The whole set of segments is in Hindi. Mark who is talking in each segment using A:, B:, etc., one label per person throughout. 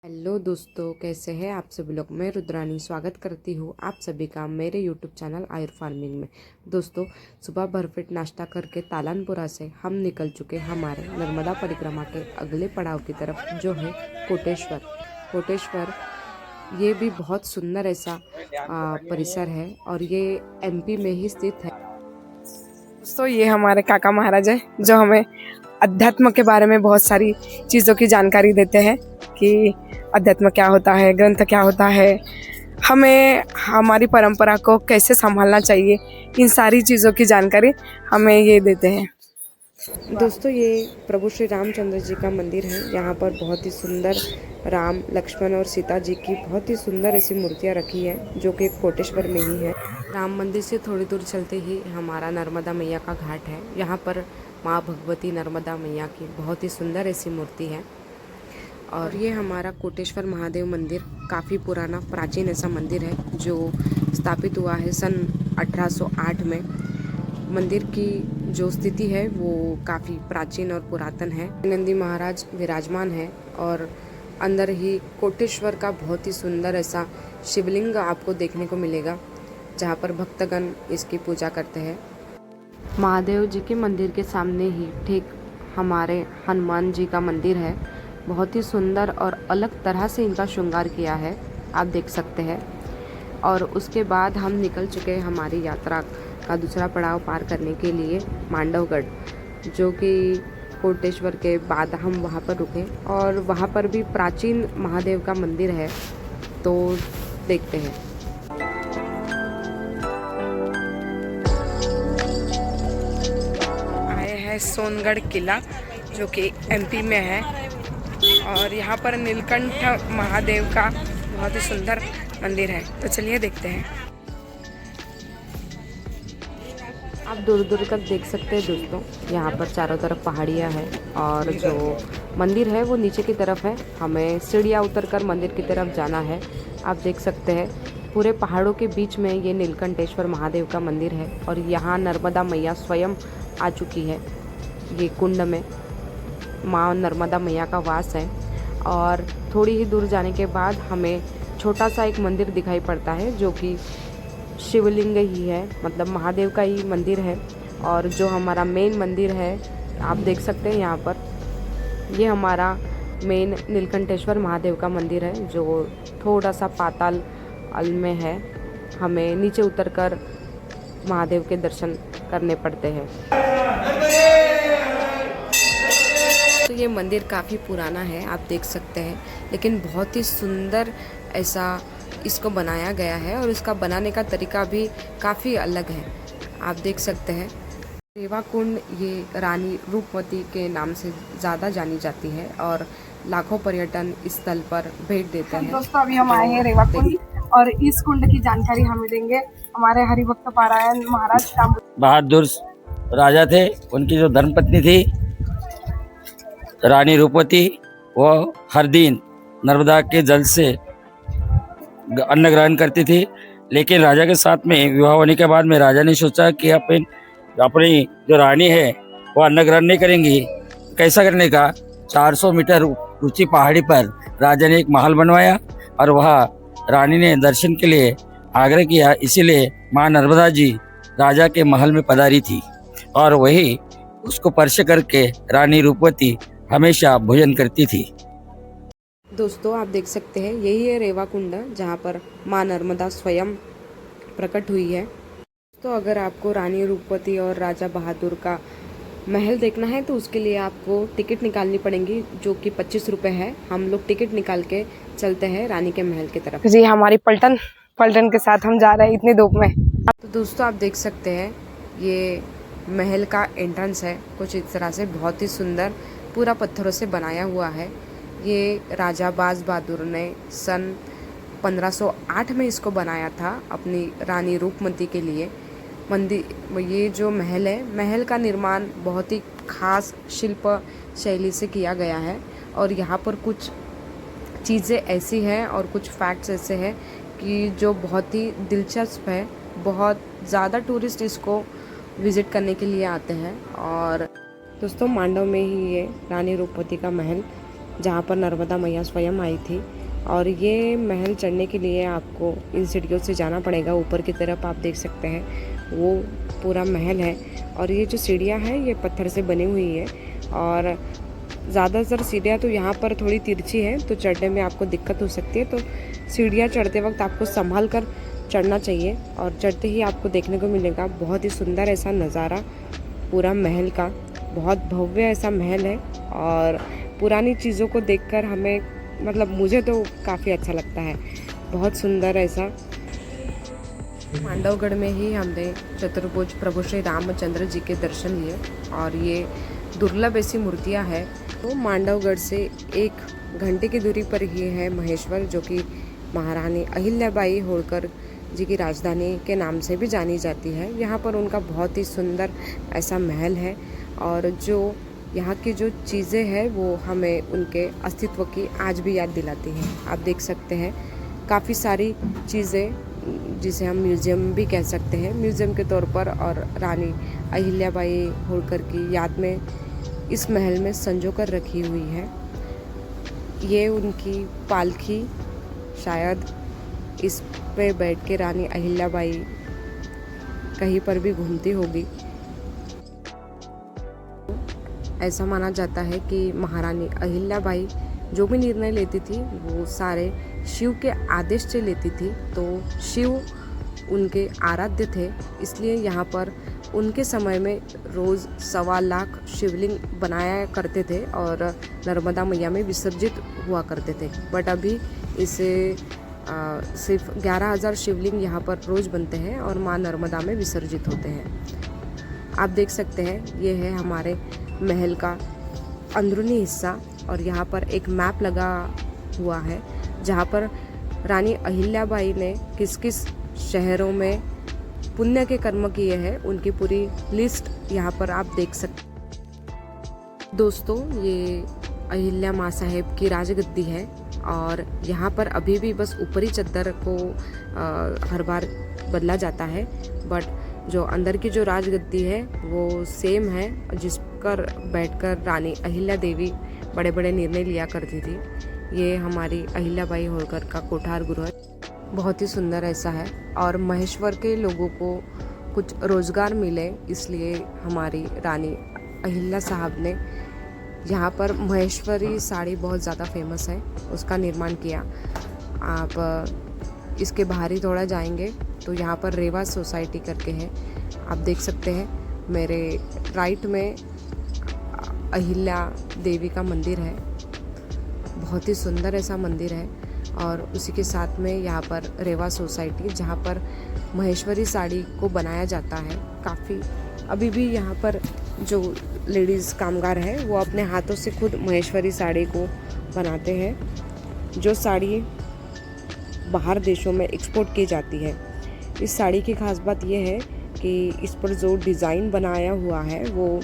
A: हेलो दोस्तों, कैसे हैं आप सभी लोग। मैं रुद्रानी स्वागत करती हूँ आप सभी का मेरे यूट्यूब चैनल आयुर फार्मिंग में। दोस्तों, सुबह भरपेट नाश्ता करके तालानपुरा से हम निकल चुके हमारे नर्मदा परिक्रमा के अगले पड़ाव की तरफ, जो है कोटेश्वर। कोटेश्वर ये भी बहुत सुंदर ऐसा परिसर है और ये एमपी में ही स्थित है।
B: दोस्तों, ये हमारे काका महाराज है जो हमें अध्यात्म के बारे में बहुत सारी चीज़ों की जानकारी देते हैं कि अध्यात्म क्या होता है, ग्रंथ क्या होता है, हमें हमारी परंपरा को कैसे संभालना चाहिए, इन सारी चीज़ों की जानकारी हमें ये देते हैं।
A: दोस्तों, ये प्रभु श्री रामचंद्र जी का मंदिर है। यहाँ पर बहुत ही सुंदर राम, लक्ष्मण और सीता जी की बहुत ही सुंदर ऐसी मूर्तियाँ रखी है, जो कि कोटेश्वर में ही है। राम मंदिर से थोड़ी दूर चलते ही हमारा नर्मदा मैया का घाट है। यहाँ पर माँ भगवती नर्मदा मैया की बहुत ही सुंदर ऐसी मूर्ति है। और ये हमारा कोटेश्वर महादेव मंदिर काफ़ी पुराना प्राचीन ऐसा मंदिर है, जो स्थापित हुआ है सन 1808 में। मंदिर की जो स्थिति है वो काफ़ी प्राचीन और पुरातन है। नंदी महाराज विराजमान है और अंदर ही कोटेश्वर का बहुत ही सुंदर ऐसा शिवलिंग आपको देखने को मिलेगा, जहाँ पर भक्तगण इसकी पूजा करते हैं। महादेव जी के मंदिर के सामने ही ठीक हमारे हनुमान जी का मंदिर है। बहुत ही सुंदर और अलग तरह से इनका श्रृंगार किया है, आप देख सकते हैं। और उसके बाद हम निकल चुके हैं हमारी यात्रा का दूसरा पड़ाव पार करने के लिए मांडवगढ़, जो कि कोटेश्वर के बाद हम वहाँ पर रुके और वहाँ पर भी प्राचीन महादेव का मंदिर है, तो देखते हैं।
B: आए हैं सोनगढ़ किला, जो कि एमपी में है, और यहाँ पर नीलकंठ महादेव का बहुत ही सुंदर मंदिर है। तो चलिए देखते हैं।
A: आप दूर दूर तक देख सकते हैं दोस्तों, यहाँ पर चारों तरफ पहाड़ियाँ हैं और जो मंदिर है वो नीचे की तरफ है। हमें सीढ़ियाँ उतरकर मंदिर की तरफ जाना है। आप देख सकते हैं पूरे पहाड़ों के बीच में ये नीलकंठेश्वर महादेव का मंदिर है और यहाँ नर्मदा मैया स्वयं आ चुकी है। ये कुंड में माँ नर्मदा मैया का वास है। और थोड़ी ही दूर जाने के बाद हमें छोटा सा एक मंदिर दिखाई पड़ता है, जो कि शिवलिंग ही है, मतलब महादेव का ही मंदिर है। और जो हमारा मेन मंदिर है आप देख सकते हैं यहाँ पर, ये हमारा मेन नीलकंठेश्वर महादेव का मंदिर है, जो थोड़ा सा पाताल में है। हमें नीचे उतरकर महादेव के दर्शन करने पड़ते हैं। तो ये मंदिर काफ़ी पुराना है, आप देख सकते हैं, लेकिन बहुत ही सुंदर ऐसा इसको बनाया गया है और इसका बनाने का तरीका भी काफ़ी अलग है, आप देख सकते हैं। रेवा कुंड ये रानी रूपमती के नाम से ज़्यादा जानी जाती है और लाखों पर्यटन इस स्थल पर भेंट देते हैं।
B: दोस्तों, अभी हम आए हैं रेवा कुंड और इस कुंड की जानकारी हमें देंगे हमारे हरिभक्त पारायण महाराज।
C: बहादुर राजा थे, उनकी जो धर्मपत्नी थी रानी रूपवती, वो हर दिन नर्मदा के जल से अन्न ग्रहण करती थी। लेकिन राजा के साथ में विवाह होने के बाद में राजा ने सोचा कि अपनी जो रानी है वो अन्न ग्रहण नहीं करेंगी। कैसा करने का, 400 मीटर ऊंची पहाड़ी पर राजा ने एक महल बनवाया और वह रानी ने दर्शन के लिए आग्रह किया। इसीलिए माँ नर्मदा जी राजा के महल में पधारी थी और वही उसको स्पर्श करके रानी रूपवती हमेशा भोजन करती थी।
A: दोस्तों, आप देख सकते हैं यही है रेवा कुंड, जहाँ पर माँ नर्मदा स्वयं प्रकट हुई है। तो अगर आपको रानी रूपवती और राजा बहादुर का महल देखना है तो उसके लिए आपको टिकट निकालनी पड़ेगी, जो कि 25 रुपये है। हम लोग टिकट निकाल के चलते हैं रानी के महल की तरफ।
B: जी, हमारी पलटन के साथ हम जा रहे हैं इतनी धूप में।
A: तो दोस्तों, आप देख सकते हैं ये महल का एंट्रेंस है, कुछ इस तरह से बहुत ही सुंदर पूरा पत्थरों से बनाया हुआ है। ये राजा बाज बहादुर ने सन 1508 में इसको बनाया था अपनी रानी रूपमती के लिए। मंदिर, ये जो महल है, महल का निर्माण बहुत ही खास शिल्प शैली से किया गया है। और यहाँ पर कुछ चीज़ें ऐसी हैं और कुछ फैक्ट्स ऐसे हैं कि जो बहुत ही दिलचस्प है। बहुत ज़्यादा टूरिस्ट इसको विज़िट करने के लिए आते हैं। और दोस्तों, मांडव में ही ये रानी रूपवती का महल जहाँ पर नर्मदा मैया स्वयं आई थी। और ये महल चढ़ने के लिए आपको इन सीढ़ियों से जाना पड़ेगा। ऊपर की तरफ आप देख सकते हैं वो पूरा महल है। और ये जो सीढ़ियाँ हैं ये पत्थर से बनी हुई है और ज़्यादातर सीढ़ियाँ तो यहाँ पर थोड़ी तिरछी है, तो चढ़ने में आपको दिक्कत हो सकती है। तो सीढ़ियाँ चढ़ते वक्त आपको संभाल कर चढ़ना चाहिए। और चढ़ते ही आपको देखने को मिलेगा बहुत ही सुंदर ऐसा नज़ारा पूरा महल का। बहुत भव्य ऐसा महल है और पुरानी चीज़ों को देखकर हमें मतलब मुझे तो काफ़ी अच्छा लगता है। बहुत सुंदर ऐसा। मांडवगढ़ में ही हमने चतुर्भुज प्रभु श्री रामचंद्र जी के दर्शन लिए और ये दुर्लभ ऐसी मूर्तियाँ हैं। तो मांडवगढ़ से 1 घंटे की दूरी पर ही है महेश्वर, जो कि महारानी अहिल्याबाई होलकर जी की राजधानी के नाम से भी जानी जाती है। यहाँ पर उनका बहुत ही सुंदर ऐसा महल है और जो यहाँ की जो चीज़ें हैं वो हमें उनके अस्तित्व की आज भी याद दिलाती हैं। आप देख सकते हैं काफ़ी सारी चीज़ें जिसे हम म्यूज़ियम भी कह सकते हैं, म्यूज़ियम के तौर पर, और रानी अहिल्याबाई होलकर की याद में इस महल में संजो कर रखी हुई है। ये उनकी पालकी, शायद इस पे बैठ के रानी अहिल्याबाई कहीं पर भी घूमती होगी। ऐसा माना जाता है कि महारानी अहिल्याबाई जो भी निर्णय लेती थी वो सारे शिव के आदेश से लेती थी। तो शिव उनके आराध्य थे, इसलिए यहाँ पर उनके समय में रोज़ 1.25 लाख शिवलिंग बनाया करते थे और नर्मदा मैया में विसर्जित हुआ करते थे। बट अभी इसे सिर्फ 11,000 शिवलिंग यहाँ पर रोज़ बनते हैं और माँ नर्मदा में विसर्जित होते हैं। आप देख सकते हैं ये है हमारे महल का अंदरूनी हिस्सा और यहाँ पर एक मैप लगा हुआ है जहाँ पर रानी अहिल्याबाई ने किस किस शहरों में पुण्य के कर्म किए हैं उनकी पूरी लिस्ट यहाँ पर आप देख सकते। दोस्तों, ये अहिल्या माँ साहेब की राजगद्दी है और यहाँ पर अभी भी बस ऊपरी चद्दर को हर बार बदला जाता है, बट जो अंदर की जो राजगद्दी है वो सेम है, जिस पर बैठकर रानी अहिल्या देवी बड़े बड़े निर्णय लिया करती थी। ये हमारी अहिल्याबाई होलकर का कोठार गृह बहुत ही सुंदर ऐसा है और महेश्वर के लोगों को कुछ रोज़गार मिले इसलिए हमारी रानी अहिल्या साहब ने यहाँ पर महेश्वरी साड़ी बहुत ज़्यादा फेमस है उसका निर्माण किया। आप इसके बाहर ही थोड़ा जाएंगे तो यहाँ पर रेवा सोसाइटी करके है, आप देख सकते हैं। मेरे राइट में अहिल्या देवी का मंदिर है, बहुत ही सुंदर ऐसा मंदिर है और उसी के साथ में यहाँ पर रेवा सोसाइटी जहाँ पर महेश्वरी साड़ी को बनाया जाता है। काफ़ी अभी भी यहाँ पर जो लेडीज़ कामगार है वो अपने हाथों से खुद महेश्वरी साड़ी को बनाते हैं, जो साड़ी बाहर देशों में एक्सपोर्ट की जाती है। इस साड़ी की खास बात यह है कि इस पर जो डिज़ाइन बनाया हुआ है वो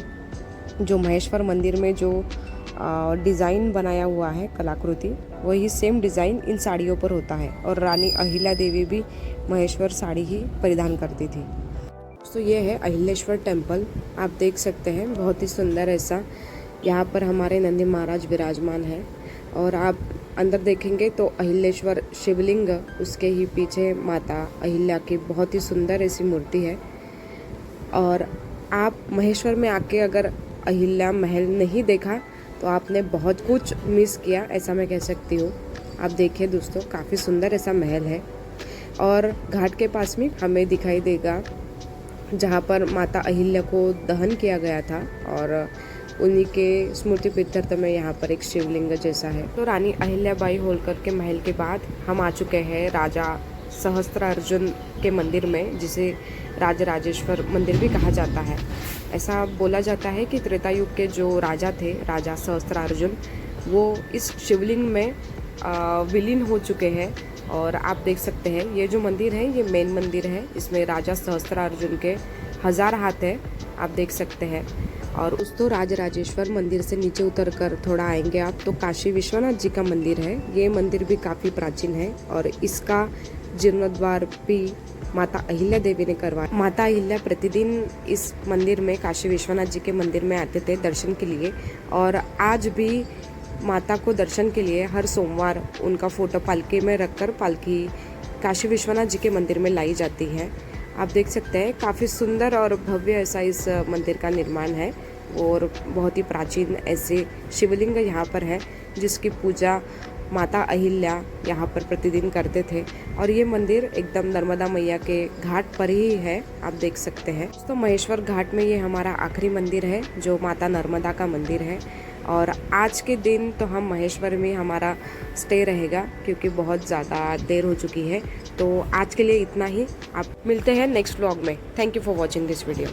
A: जो महेश्वर मंदिर में जो डिज़ाइन बनाया हुआ है कलाकृति, वही सेम डिज़ाइन इन साड़ियों पर होता है और रानी अहिल्या देवी भी महेश्वर साड़ी ही परिधान करती थी। तो ये है अहिलेश्वर टेम्पल, आप देख सकते हैं बहुत ही सुंदर ऐसा। यहाँ पर हमारे नंदी महाराज विराजमान है और आप अंदर देखेंगे तो अहिलेश्वर शिवलिंग, उसके ही पीछे माता अहिल्या की बहुत ही सुंदर ऐसी मूर्ति है। और आप महेश्वर में आके अगर अहिल्या महल नहीं देखा तो आपने बहुत कुछ मिस किया, ऐसा मैं कह सकती हूँ। आप देखिए दोस्तों, काफ़ी सुंदर ऐसा महल है और घाट के पास में हमें दिखाई देगा जहाँ पर माता अहिल्या को दहन किया गया था और उन्हीं के स्मृति प्रीत्यर्थ में यहाँ पर एक शिवलिंग जैसा है। तो रानी अहिल्याबाई होलकर के महल के बाद हम आ चुके हैं राजा सहस्त्रार्जुन के मंदिर में, जिसे राजराजेश्वर मंदिर भी कहा जाता है। ऐसा बोला जाता है कि त्रेता युग के जो राजा थे, राजा सहस्त्रार्जुन, वो इस शिवलिंग में विलीन हो चुके हैं। और आप देख सकते हैं ये जो मंदिर है ये मेन मंदिर है, इसमें राजा सहस्त्रार्जुन के 1000 हाथ है, आप देख सकते हैं। और उस तो राजराजेश्वर मंदिर से नीचे उतर कर थोड़ा आएंगे आप तो काशी विश्वनाथ जी का मंदिर है। ये मंदिर भी काफ़ी प्राचीन है और इसका जीर्णोद्वार भी माता अहिल्या देवी ने करवाया। माता अहिल्या प्रतिदिन इस मंदिर में, काशी विश्वनाथ जी के मंदिर में आते थे दर्शन के लिए और आज भी माता को दर्शन के लिए हर सोमवार उनका फ़ोटो पालकी में रखकर पालकी काशी विश्वनाथ जी के मंदिर में लाई जाती है। आप देख सकते हैं काफ़ी सुंदर और भव्य ऐसा इस मंदिर का निर्माण है और बहुत ही प्राचीन ऐसे शिवलिंग यहाँ पर है जिसकी पूजा माता अहिल्या यहाँ पर प्रतिदिन करते थे। और ये मंदिर एकदम नर्मदा मैया के घाट पर ही है, आप देख सकते हैं। तो महेश्वर घाट में ये हमारा आखिरी मंदिर है जो माता नर्मदा का मंदिर है। और आज के दिन तो हम महेश्वर में हमारा स्टे रहेगा क्योंकि बहुत ज़्यादा देर हो चुकी है। तो आज के लिए इतना ही, आप मिलते हैं नेक्स्ट व्लॉग में। Thank you for watching this video.